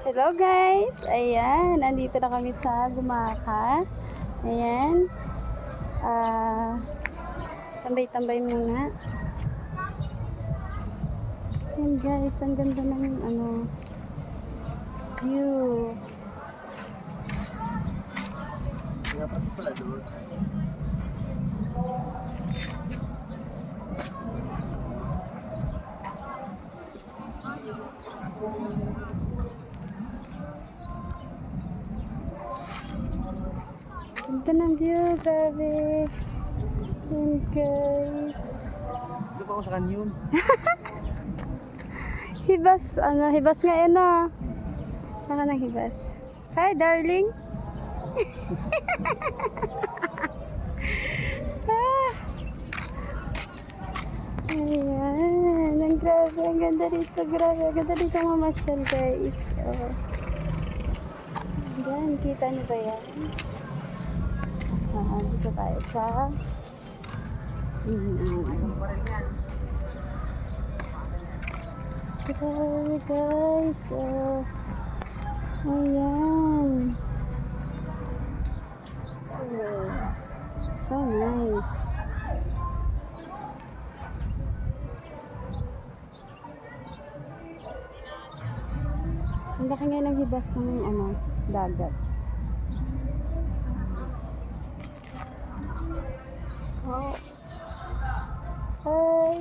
Hello guys! Ayan, nandito na kami sa Gumaka. Ayan. Tambay-tambay muna. Ayan guys, ang ganda ng view. Dapat pala doon. Ganda ng view, grabe. Ayan guys. Gusto pa ako sa kanyon. Hibas nga yan ah. Saka ng hibas. Hi darling. Ah. Ayan, ang grabe, ang ganda dito, grabe, ang ganda dito mamasyal guys. Oh. Ayan, kita niyo ba yan? Dito tayo sa grabe guys. Oh. Ayan. Oh. So nice. Ang laki nga ng hibas ng dagat. Oh. Hi.